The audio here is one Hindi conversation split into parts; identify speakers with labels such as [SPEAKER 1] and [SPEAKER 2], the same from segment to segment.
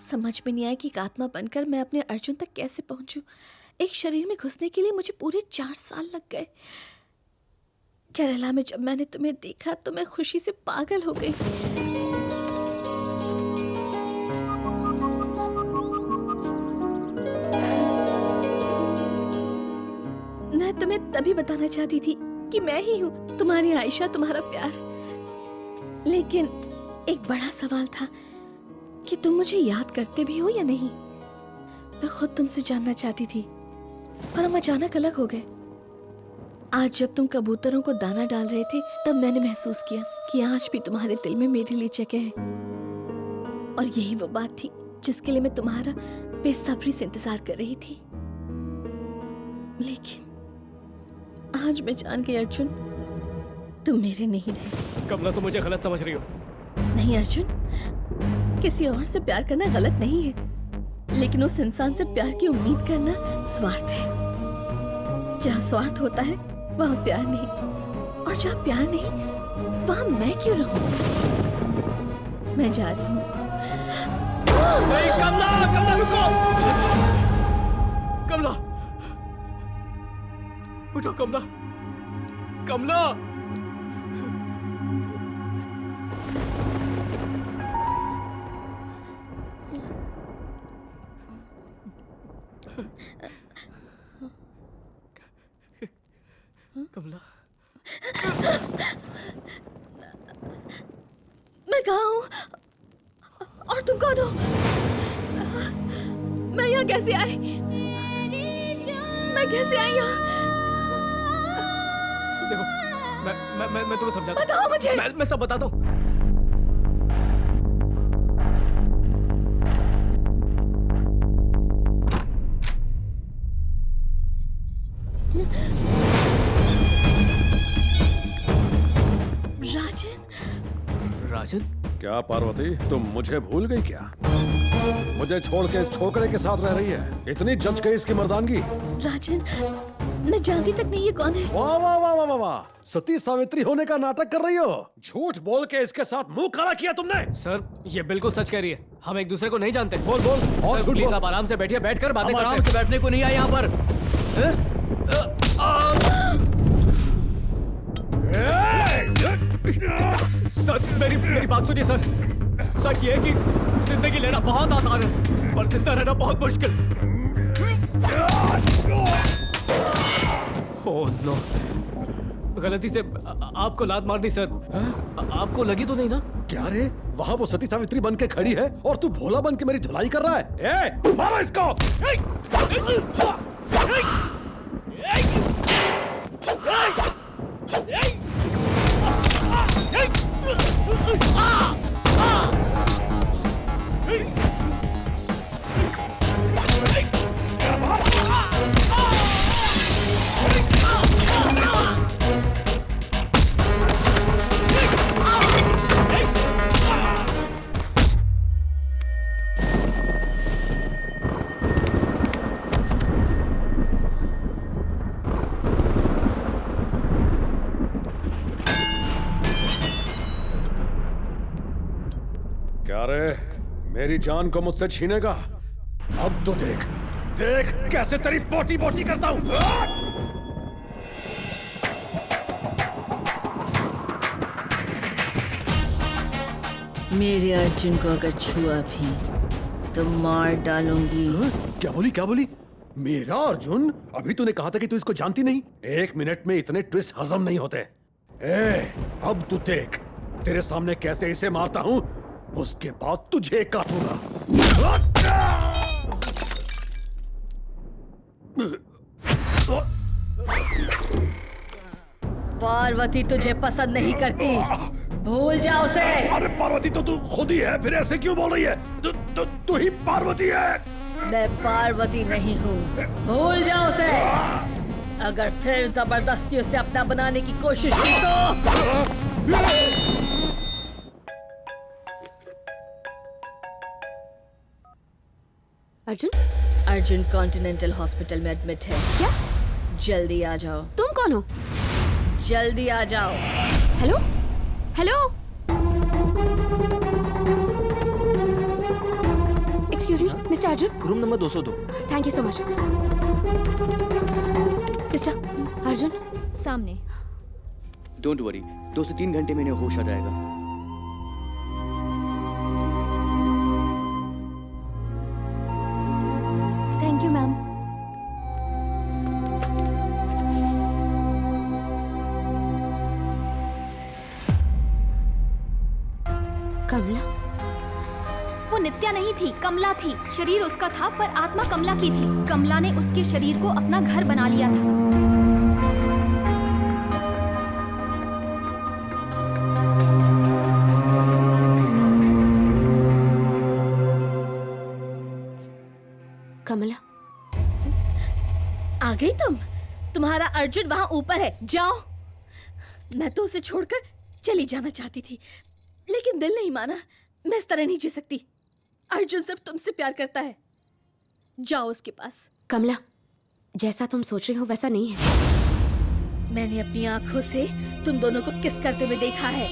[SPEAKER 1] समझ में नहीं आया कि एक आत्मा बनकर मैं अपने अर्जुन तक कैसे पहुंचूं। एक शरीर में घुसने के लिए मुझे पूरे 4 साल लग गए। केरला में जब मैंने तुम्हें देखा तो मैं खुशी से पागल हो गई। मैं तुम्हें तभी बताना चाहती थी कि मैं ही हूँ, तुम्हारी आयशा, तुम्हारा प्यार। लेकिन एक बड़ा सवाल था कि तुम मुझे याद करते भी हो या नहीं। मैं खुद तुमसे जानना चाहती थी, पर हम अचानक अलग हो गए। आज जब तुम कबूतरों को दाना डाल रहे थे तब मैंने महसूस किया कि आज भी तुम्हारे दिल में मेरे लिए जगह है। और यही वो बात थी जिसके लिए मैं तुम्हारा बेसब्री से इंतजार कर रही थी। लेकिन आज मैं जान गई अर्जुन, तुम मेरे नहीं रहे।
[SPEAKER 2] कमला, तुम मुझे गलत समझ रही हो।
[SPEAKER 1] नहीं अर्जुन, किसी और से प्यार करना गलत नहीं है, लेकिन उस इंसान से प्यार की उम्मीद करना स्वार्थ है। जहाँ स्वार्थ होता है वहाँ प्यार नहीं, और जहाँ प्यार नहीं वहाँ मैं क्यों रहूं? मैं जा रही हूँ।
[SPEAKER 2] नहीं कमला, कमला रुको। कमला उठो, कमला, कमला। कमला,
[SPEAKER 1] मैं कहाँ हूँ और तुम कौन हो? मैं यहाँ कैसे आई? मैं कैसे आई यहाँ?
[SPEAKER 2] देखो, मैं तुम्हें समझाता हूँ।
[SPEAKER 1] बताओ मुझे।
[SPEAKER 2] मैं सब बताता हूँ।
[SPEAKER 1] राजन।
[SPEAKER 2] राजन?
[SPEAKER 3] क्या पार्वती, तुम मुझे भूल गई क्या? मुझे छोड़ के इस छोकरे के साथ रह रही है? इतनी जच गई इसकी मर्दानगी।
[SPEAKER 1] राजन, मैं जानती तक नहीं ये कौन है।
[SPEAKER 3] वाह वाह वाह वाह वाह, सती सावित्री होने का नाटक कर रही हो। झूठ बोल के इसके साथ मुंह काला किया तुमने।
[SPEAKER 2] सर, ये बिल्कुल सच कह रही है। हम एक दूसरे को नहीं जानते।
[SPEAKER 3] बोल बोल और
[SPEAKER 2] सर,
[SPEAKER 3] झूठ
[SPEAKER 2] प्लीज
[SPEAKER 3] बोल।
[SPEAKER 2] आप आराम से बैठिए, बैठकर बातें करते हैं।
[SPEAKER 4] आराम से बैठने को नहीं आए यहाँ पर।
[SPEAKER 2] सर, मेरी बात सुनिए सर। सच ये है कि जिंदगी लेना बहुत आसान है, पर जिंदा रहना बहुत मुश्किल। ओह नो, गलती से आपको लात मार दी सर। आपको लगी तो नहीं ना?
[SPEAKER 3] क्या रे, वहाँ वो सती सावित्री बन के खड़ी है और तू भोला बन के मेरी धुलाई कर रहा है। ए, मारो इसको। क्या रे, मेरी जान को मुझसे छीनेगा? अब तो देख देख कैसे तेरी बोटी बोटी करता हूं।
[SPEAKER 5] मेरे अर्जुन को अगर छुआ भी तो मार डालूंगी।
[SPEAKER 3] क्या बोली क्या बोली? मेरा अर्जुन? अभी तूने कहा था कि तू इसको जानती नहीं। 1 मिनट में इतने ट्विस्ट हजम नहीं होते। अब तू देख तेरे सामने कैसे इसे मारता हूं, उसके बाद तुझे काटूंगा।
[SPEAKER 5] पार्वती तुझे पसंद नहीं करती, भूल जा उसे।
[SPEAKER 3] अरे पार्वती तो तू खुद ही है, फिर ऐसे क्यों बोल रही है? तू ही पार्वती है।
[SPEAKER 5] मैं पार्वती नहीं हूँ, भूल जा उसे। अगर फिर जबरदस्ती उसे अपना बनाने की कोशिश की तो अर्जुन कॉन्टिनेंटल हॉस्पिटल में एडमिट है।
[SPEAKER 6] क्या?
[SPEAKER 5] जल्दी आ जाओ।
[SPEAKER 6] तुम कौन हो?
[SPEAKER 5] जल्दी आ जाओ।
[SPEAKER 6] Hello hello,
[SPEAKER 4] Arjun?
[SPEAKER 6] Room number 202।
[SPEAKER 4] Thank you so much. Sister, Arjun?
[SPEAKER 7] सामने।
[SPEAKER 6] डोंट वरी, 2 से 3 घंटे में इन्हें होश आ जाएगा।
[SPEAKER 7] Thank you ma'am.
[SPEAKER 4] कमला?
[SPEAKER 7] वो नित्या नहीं थी, कमला थी। शरीर उसका था पर आत्मा कमला की थी। कमला ने उसके शरीर को अपना घर बना लिया था।
[SPEAKER 4] कमला?
[SPEAKER 1] आ गई तुम? तुम्हारा अर्जुन वहां ऊपर है, जाओ। मैं तो उसे छोड़कर चली जाना चाहती थी, लेकिन दिल नहीं माना। मैं इस तरह नहीं जी सकती। अर्जुन सिर्फ तुमसे प्यार करता है, जाओ उसके पास।
[SPEAKER 4] कमला, जैसा तुम सोच रही हो वैसा नहीं है।
[SPEAKER 1] मैंने अपनी आंखों से तुम दोनों को किस करते हुए देखा है।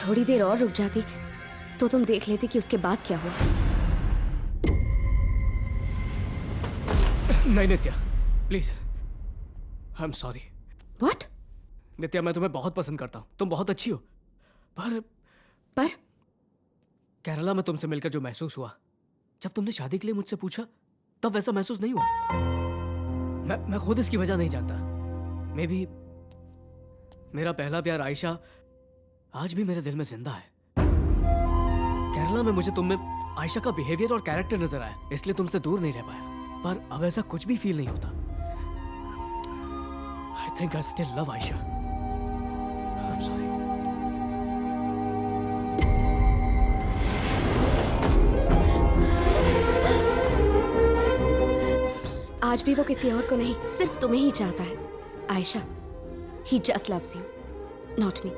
[SPEAKER 4] थोड़ी देर और रुक जाती तो तुम देख लेती कि उसके बाद क्या हुआ।
[SPEAKER 2] नहीं Nitya, please, I am sorry.
[SPEAKER 4] What?
[SPEAKER 2] Nitya, मैं तुम्हें बहुत पसंद करता हूँ, तुम बहुत अच्छी हो, पर केरला में तुमसे मिलकर जो महसूस हुआ, जब तुमने शादी के लिए मुझसे पूछा, तब वैसा महसूस नहीं हुआ। मैं खुद इसकी वजह नहीं जानता। मे बी मेरा पहला प्यार आयशा आज भी मेरे दिल में जिंदा है। केरला में मुझे तुम में आयशा का बिहेवियर और कैरेक्टर नजर आया, इसलिए तुमसे दूर नहीं रह पाया। पर अब ऐसा कुछ भी फील नहीं होता। I think I still love Ayesha. I am sorry.
[SPEAKER 4] आज भी वो किसी और को नहीं, सिर्फ तुम्हें ही चाहता है। Ayesha, he just loves you, not me.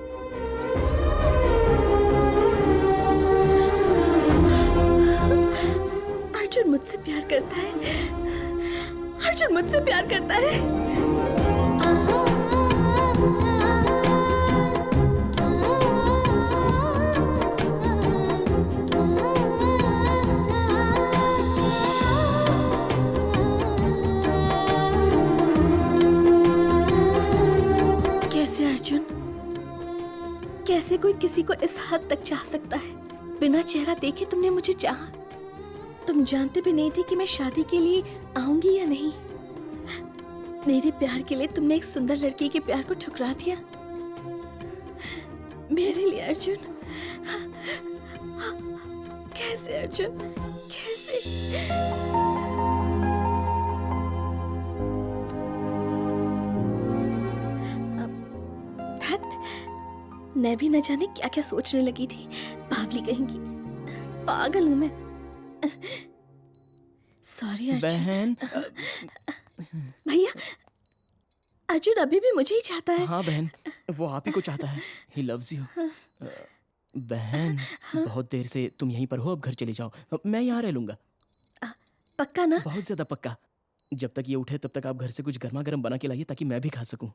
[SPEAKER 1] Arjun मुझसे प्यार करता है। अर्जुन मुझसे प्यार करता है। कैसे अर्जुन? कैसे कोई किसी को इस हद तक चाह सकता है? बिना चेहरा देखे तुमने मुझे चाहा। तुम जानते भी नहीं थे कि मैं शादी के लिए आऊंगी या नहीं। मेरे प्यार के लिए तुमने एक सुंदर लड़की के प्यार को ठुकरा दिया। मेरे लिए अर्जुन, कैसे अर्जुन, कैसे? मैं भी न जाने क्या क्या सोचने लगी थी। बावली कहेंगी, पागल हूं मैं। सॉरी अर्जुन।
[SPEAKER 6] बहन।
[SPEAKER 1] भैया, अर्जुन अभी भी मुझे ही चाहता है।
[SPEAKER 6] हाँ बहन, वो आप ही को चाहता है। He loves you। बहन, बहुत देर से तुम यहीं पर हो, अब घर चले जाओ। मैं यहाँ रह लूंगा।
[SPEAKER 1] पक्का ना?
[SPEAKER 6] बहुत ज्यादा पक्का। जब तक ये उठे तब तक आप घर से कुछ गर्मा गर्म बना के लाइए ताकि मैं भी खा सकूं।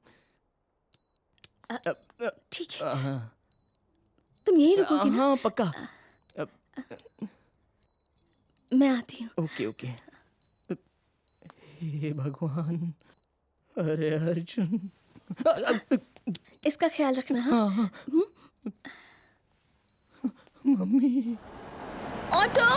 [SPEAKER 1] ठीक है।
[SPEAKER 6] हाँ
[SPEAKER 1] तुम यहीं रुकोगी ना?
[SPEAKER 6] हाँ पक्का।
[SPEAKER 1] मैं आती हूँ।
[SPEAKER 6] Okay okay. हे भगवान, अरे अर्जुन।
[SPEAKER 1] इसका ख्याल रखना। हाँ
[SPEAKER 6] हाँ। मम्मी।
[SPEAKER 1] ऑटो।